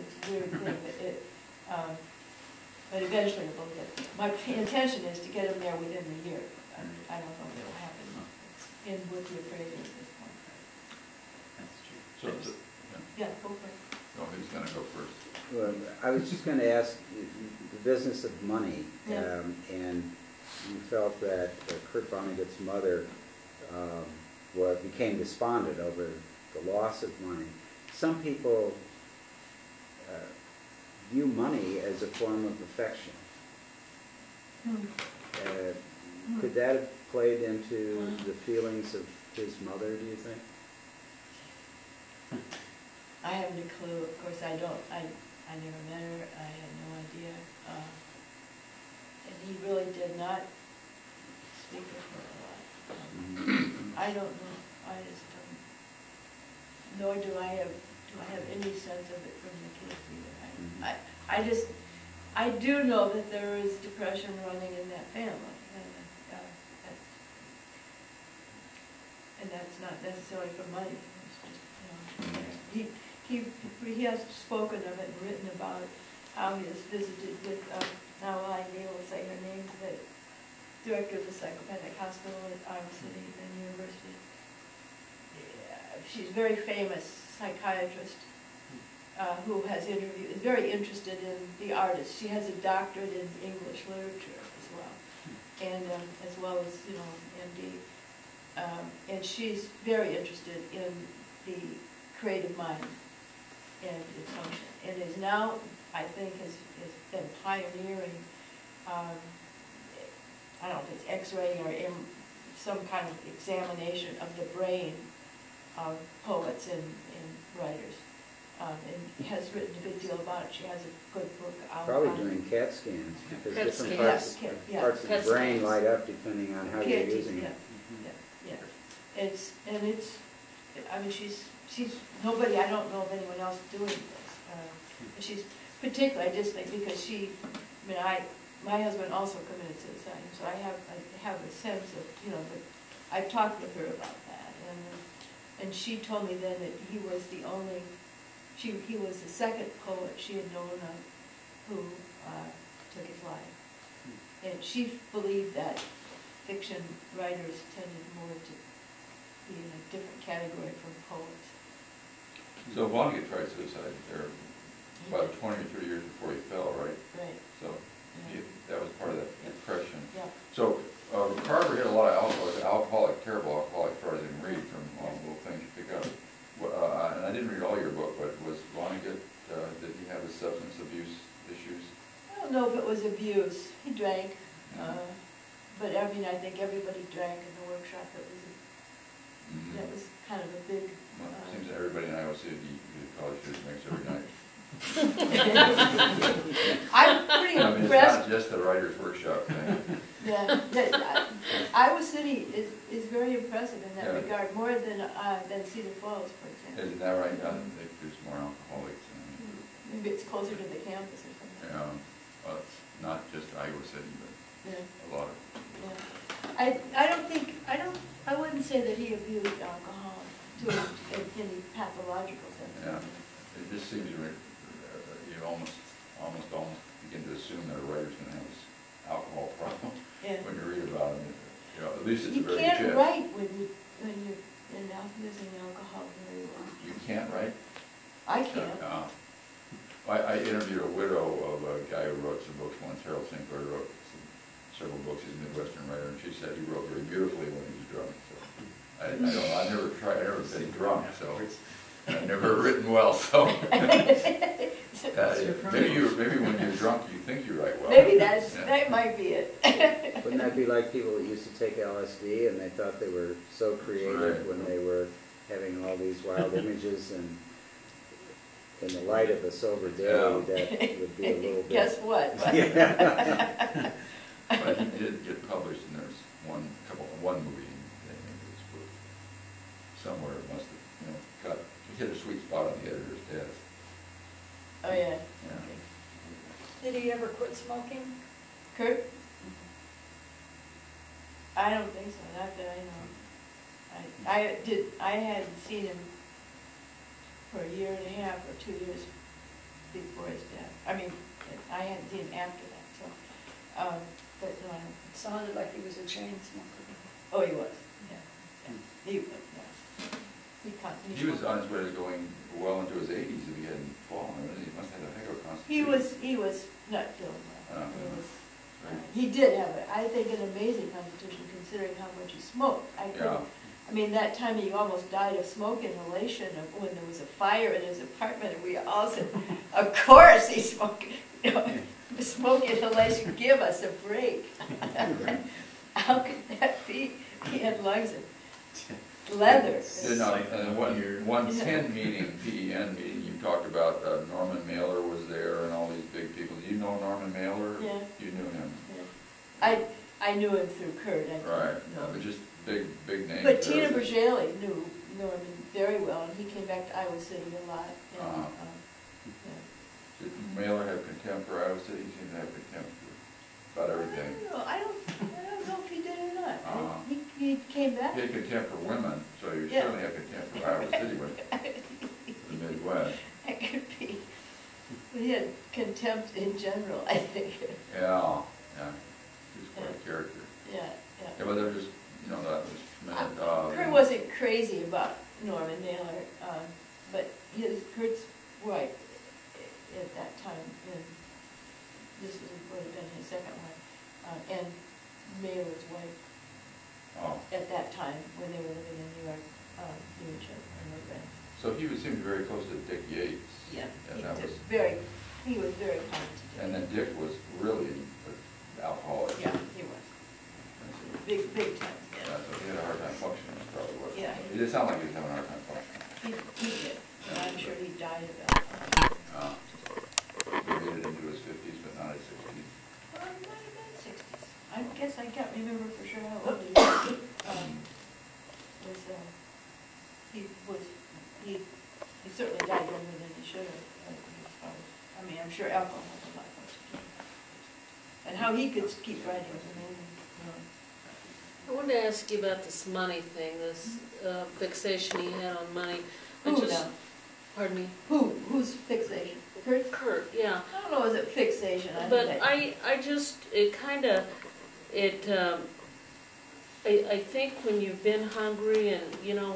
it's a weird thing, but eventually we'll get there. My intention is to get him there within the year. I don't know if it'll happen. It's in with the appraiser at this point. That's true. So, yeah, go for it. No, who's going to go first? Well, I was just going to ask, the business of money, Yeah. and you felt that Kurt Vonnegut's mother became despondent over the loss of money. Some people view money as a form of affection. Could that have played into the feelings of his mother, do you think? I haven't a clue. Of course, I don't. I never met her. I had no idea. And he really did not speak of her a lot. I don't know. I just don't. Nor do I have any sense of it from the kids either. I do know that there is depression running in that family, and that's not necessarily for money. It's just, he has spoken of it and written about how he has visited with, now I'll be able to say her name, the director of the psychopathic hospital at Iowa City and University. She's a very famous psychiatrist who has interviewed, is very interested in the artists. She has a doctorate in English literature as well, and as well as, MD. And she's very interested in the creative mind and its function, and is now, I think, has been pioneering, I don't know if it's X-raying or some kind of examination of the brain of poets and writers, and has written a good deal about it. She has a good book out. Probably doing CAT scans, because different parts of the brain light up depending on how you're using it. I mean, she's nobody, I don't know of anyone else doing this. She's particularly, I just think, because my husband also committed suicide, so I have a sense of, but I've talked with her about that, and she told me then that he was he was the second poet she had known of who took his life, and she believed that fiction writers tended more to be in a different category from poets. So Vonnegut tried suicide there about 20 or 30 years before he fell, right? Right. So that was part of that depression. Yeah. So Carver had a lot of terrible alcoholic stories I didn't read from all the little things you pick up. And I didn't read all your book, but was Vonnegut, did he have his substance abuse issues? I don't know if it was abuse. He drank. But I mean, I think everybody drank in the workshop. That was kind of a big... Well, it seems that everybody in Iowa City college students drinks every night. I'm pretty impressed. It's not just the writer's workshop thing. Iowa City is very impressive in that regard, more than Cedar Falls, for example. Isn't that right? They produce more alcoholics. Maybe it's closer to the campus or something. Yeah, well, it's not just Iowa City, but a lot of... I wouldn't say that he abused alcohol to any pathological sense. Yeah, it just seems you almost begin to assume that a writer's going to have this alcohol problem when you read about him. At least it's a very You can't write when you're using alcohol very well. You can't write? I can't. I interviewed a widow of a guy who wrote some books once. Harold St. Clair wrote several books. He's a Midwestern writer, and she said he wrote very beautifully when he was drunk. So I don't know. I've never been drunk, so I've never written well. So maybe when you're drunk, you think you write well. Maybe that might be it. Wouldn't that be like people that used to take LSD and they thought they were so creative when they were having all these wild images, and in the light of a sober day, that would be a little bit... Guess what? But he did get published, and there's one movie that was put somewhere. It must have, he hit a sweet spot on the editor's desk. Oh yeah. Did he ever quit smoking? Kurt? I don't think so. Not that I know. I hadn't seen him for a year and a half or 2 years before his death. I mean, I hadn't seen him after that, so, but, It sounded like he was a chain smoker. oh, he was, yeah. He was, yeah. He was on his way to going well into his 80s if he hadn't fallen. He must have had a heck of a constitution. He was not feeling well. Right. He did have, I think, an amazing constitution considering how much he smoked. Yeah. I mean, that time he almost died of smoke inhalation when there was a fire in his apartment, and we all said, of course he smoked. You know, smoke inhalation, give us a break. How could that be? He had lungs of leather. One PEN meeting, PEN meeting, you talked about Norman Mailer was there and all these big people. Do you know Norman Mailer? Yeah. You knew him? Yeah. I knew him through Kurt. Right, but just big names. But Tina Bergelli knew Norman very well, and he came back to Iowa City a lot. And, Did Mailer have contempt for Iowa City? He seemed to have contempt for about everything. I don't know if he did or not. He came back. He had contempt for women, so you certainly have contempt for Iowa City, the Midwest. That could be. But he had contempt in general, I think. Yeah. He was quite a character. Yeah. Yeah, but they're just, that was Kurt wasn't crazy about Norman Mailer, but Kurt's wife at that time, and this would have been his second wife, and Mailer's wife at that time when they were living in New York, knew each other and were friends. So he seemed very close to Dick Yates. Yeah, And he was very kind to Dick. And then Dick was really an alcoholic. Yeah, he was. Big time, yeah. So he had a hard time functioning, that's probably what. Yeah. It did sound like he was having a hard time functioning. He did, and I'm sure he died of that. He made it into his 50s, but not his 60s. Well, he might have been 60s. I guess I can't remember for sure how old he was. He certainly died younger than he should have. I mean, I'm sure alcohol has a lot more to do with it. And how he could keep writing was amazing. I wanted to ask you about this money thing, this fixation he had on money. Who now? Pardon me? Whose fixation? Kurt? Kurt, yeah. I don't know, is it fixation? But I think when you've been hungry and,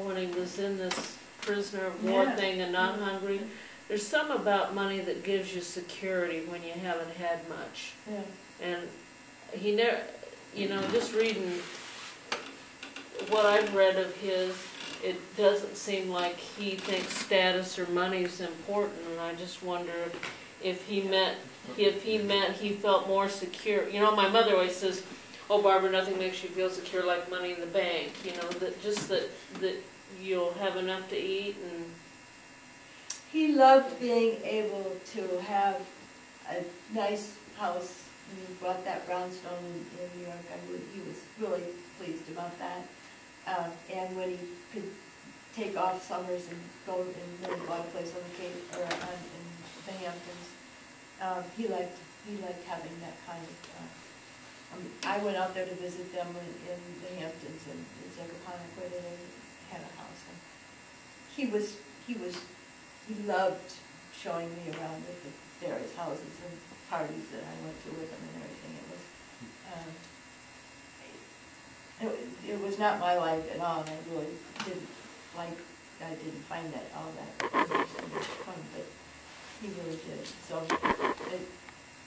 when he was in this prisoner of war thing and not hungry, there's some about money that gives you security when you haven't had much. Yeah. And he never, just reading what I've read of his, it doesn't seem like he thinks status or money is important, and I just wonder if he meant he felt more secure. My mother always says, "Oh, Barbara, nothing makes you feel secure like money in the bank." That you'll have enough to eat. And he loved being able to have a nice house. He bought that brownstone in New York. He was really pleased about that. And when he could take off summers and go and really bought a place on the Cape or in the Hamptons, he liked having that kind of. I went out there to visit them in the Hamptons and in Zacopanic where they had a house. And he loved showing me around at the various houses and parties that I went to with him and everything. It was not my life at all, and I really didn't find that all that fun, but he really did. So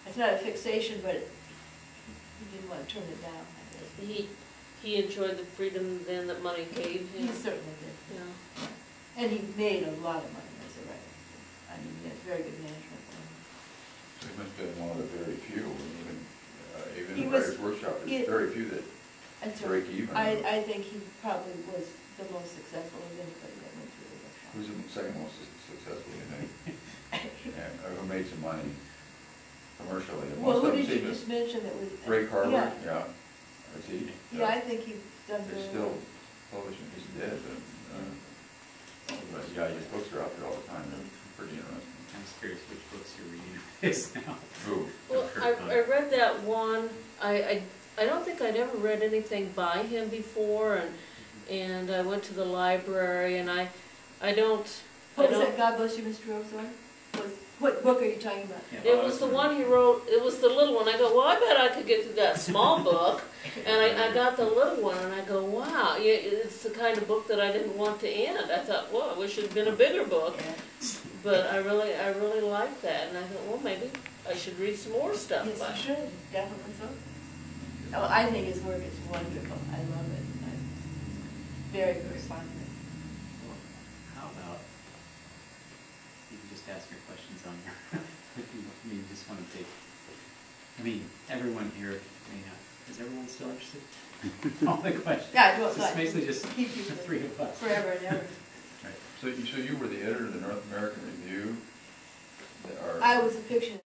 it's not a fixation, but he didn't want to turn it down, I guess. he enjoyed the freedom then that money gave him. He certainly did. Yeah. And he made a lot of money as a writer. I mean, he has very good management. So he must have been one of the very few, even in the Writer's Workshop, there's very few that break even. I think he probably was the most successful of anybody that went through the workshop. Who's the second most successful, you think? And who made some money commercially? And Well, most who of them did you seem just mention that was? Ray Carver, Yeah. Is he? Yeah, I think he's done There's very still well. television, he's dead, but his books are out there all the time, they're pretty interesting. I'm just curious which books you're reading this now. Who? Well, I read that one. I don't think I'd ever read anything by him before, and I went to the library, and I don't. What was that? God Bless You, Mr. Rosewell? What book are you talking about? Yeah, It was the one he wrote, it was the little one. I go, well, I bet I could get through that small book. And I got the little one, and I go, wow, it's the kind of book that I didn't want to end. I thought, well, I wish it had been a bigger book. But I really liked that, and I thought, well, maybe I should read some more stuff. Yes, by you should, definitely so. Oh, I think his work is wonderful. I love it. I'm very, very fond of it. How about, you can just ask your questions on your, if you just want to take, I mean, everyone here, is everyone still interested? All the questions? Yeah, well, So it's basically just keep you the three of us. forever and ever. Right. So you were the editor of the North American Review? I was a fiction